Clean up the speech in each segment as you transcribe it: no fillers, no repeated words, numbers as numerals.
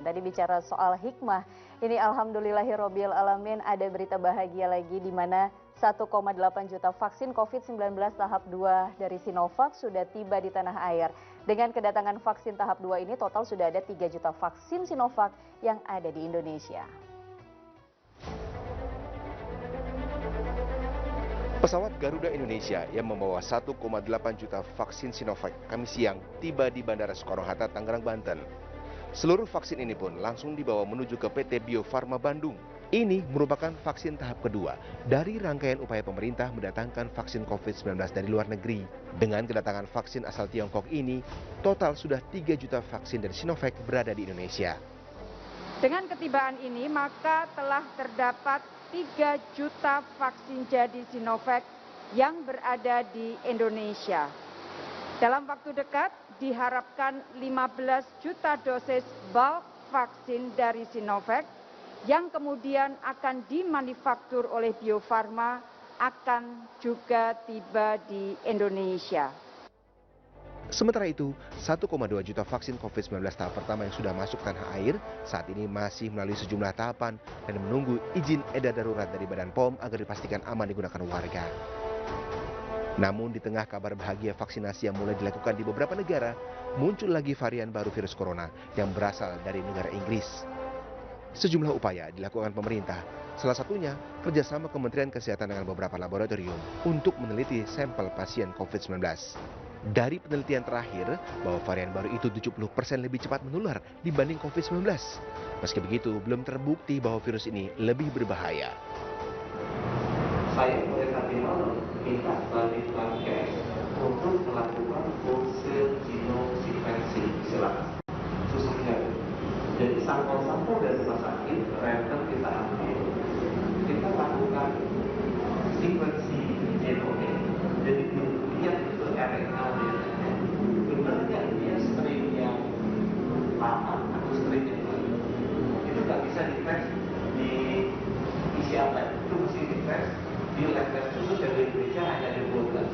Tadi bicara soal hikmah, ini alhamdulillahirobbil alamin ada berita bahagia lagi di mana 1,8 juta vaksin COVID-19 tahap 2 dari Sinovac sudah tiba di tanah air. Dengan kedatangan vaksin tahap 2 ini total sudah ada 3 juta vaksin Sinovac yang ada di Indonesia. Pesawat Garuda Indonesia yang membawa 1,8 juta vaksin Sinovac Kamis siang tiba di Bandara Soekarno-Hatta, Tangerang, Banten. Seluruh vaksin ini pun langsung dibawa menuju ke PT Bio Farma Bandung. Ini merupakan vaksin tahap kedua dari rangkaian upaya pemerintah mendatangkan vaksin COVID-19 dari luar negeri. Dengan kedatangan vaksin asal Tiongkok ini, total sudah 3 juta vaksin dari Sinovac berada di Indonesia. Dengan ketibaan ini, maka telah terdapat 3 juta vaksin jadi Sinovac yang berada di Indonesia. Dalam waktu dekat, diharapkan 15 juta dosis bulk vaksin dari Sinovac yang kemudian akan dimanufaktur oleh Bio Farma akan juga tiba di Indonesia. Sementara itu, 1,2 juta vaksin COVID-19 tahap pertama yang sudah masuk tanah air saat ini masih melalui sejumlah tahapan dan menunggu izin edar darurat dari Badan POM agar dipastikan aman digunakan warga. Namun di tengah kabar bahagia vaksinasi yang mulai dilakukan di beberapa negara, muncul lagi varian baru virus corona yang berasal dari negara Inggris. Sejumlah upaya dilakukan pemerintah, salah satunya kerjasama Kementerian Kesehatan dengan beberapa laboratorium untuk meneliti sampel pasien COVID-19. Dari penelitian terakhir, bahwa varian baru itu 70% lebih cepat menular dibanding COVID-19. Meski begitu, belum terbukti bahwa virus ini lebih berbahaya. Saya mulai tadi malam minta balik-balik untuk melakukan whole genome sequencing, silakan. Susahnya. Jadi sampel-sampel dari rumah sakit, random kita ambil, kita lakukan sequencing genome, jadi lihat itu RNA DNA. Benar nggak dia strain yang lama atau strain yang baru? Itu nggak bisa dites di PCR lab, itu mesti dites di lab-lab khusus yang di Indonesia hanya di 12.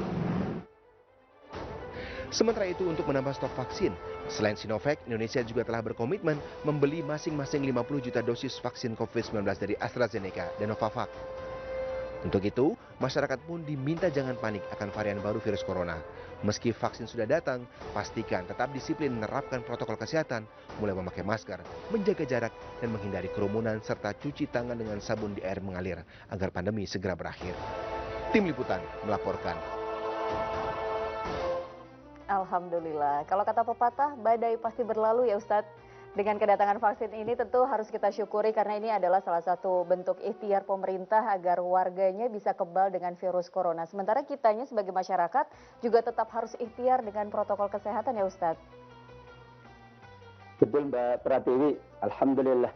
Sementara itu untuk menambah stok vaksin, selain Sinovac, Indonesia juga telah berkomitmen membeli masing-masing 50 juta dosis vaksin COVID-19 dari AstraZeneca dan Novavax. Untuk itu, masyarakat pun diminta jangan panik akan varian baru virus corona. Meski vaksin sudah datang, pastikan tetap disiplin menerapkan protokol kesehatan, mulai memakai masker, menjaga jarak, dan menghindari kerumunan serta cuci tangan dengan sabun di air mengalir agar pandemi segera berakhir. Tim Liputan melaporkan. Alhamdulillah. Kalau kata pepatah, badai pasti berlalu ya Ustadz. Dengan kedatangan vaksin ini tentu harus kita syukuri karena ini adalah salah satu bentuk ikhtiar pemerintah agar warganya bisa kebal dengan virus corona. Sementara kitanya sebagai masyarakat juga tetap harus ikhtiar dengan protokol kesehatan ya Ustadz. Betul Mbak Pratiwi, alhamdulillah.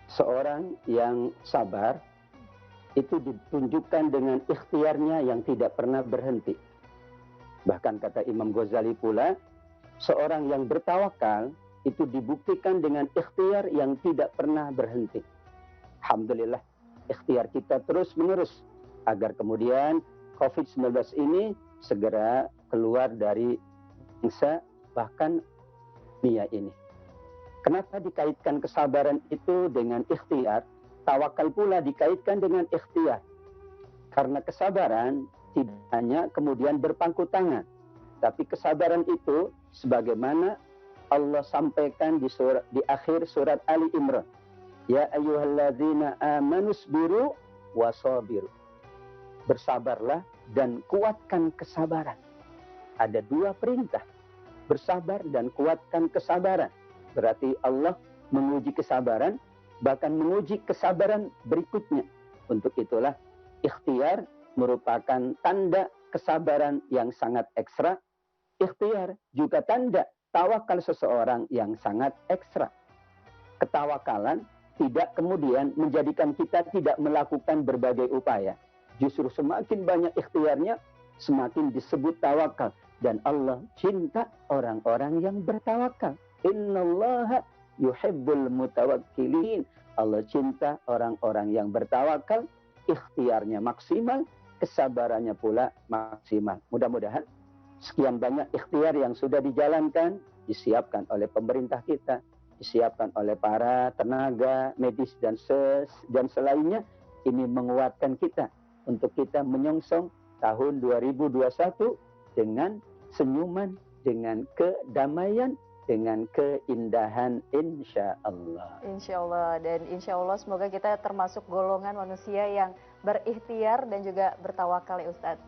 Seorang yang sabar itu ditunjukkan dengan ikhtiarnya yang tidak pernah berhenti. Bahkan kata Imam Ghazali pula, seorang yang bertawakal itu dibuktikan dengan ikhtiar yang tidak pernah berhenti. Alhamdulillah, ikhtiar kita terus menerus agar kemudian COVID-19 ini segera keluar dari bangsa bahkan dunia ini. Kenapa dikaitkan kesabaran itu dengan ikhtiar? Tawakal pula dikaitkan dengan ikhtiar. Karena kesabaran tidak hanya kemudian berpangku tangan, tapi kesabaran itu sebagaimana Allah sampaikan di akhir surat Ali Imran. Ya ayyuhalladzina amanu sabiru wasabiru. Bersabarlah dan kuatkan kesabaran. Ada dua perintah. Bersabar dan kuatkan kesabaran. Berarti Allah menguji kesabaran, bahkan menguji kesabaran berikutnya. Untuk itulah ikhtiar merupakan tanda kesabaran yang sangat ekstra. Ikhtiar juga tanda tawakal seseorang yang sangat ekstra. Ketawakalan tidak kemudian menjadikan kita tidak melakukan berbagai upaya. Justru semakin banyak ikhtiarnya, semakin disebut tawakal. Dan Allah cinta orang-orang yang bertawakal. Innallaha yuhibbul mutawakkilin. Allah cinta orang-orang yang bertawakal, ikhtiarnya maksimal, kesabarannya pula maksimal. Mudah-mudahan sekian banyak ikhtiar yang sudah dijalankan, disiapkan oleh pemerintah kita, disiapkan oleh para tenaga medis dan selainnya, ini menguatkan kita untuk kita menyongsong tahun 2021 dengan senyuman, dengan kedamaian, dengan keindahan, insya Allah. Insya Allah, dan insya Allah semoga kita termasuk golongan manusia yang berikhtiar dan juga bertawakal ya Ustadz.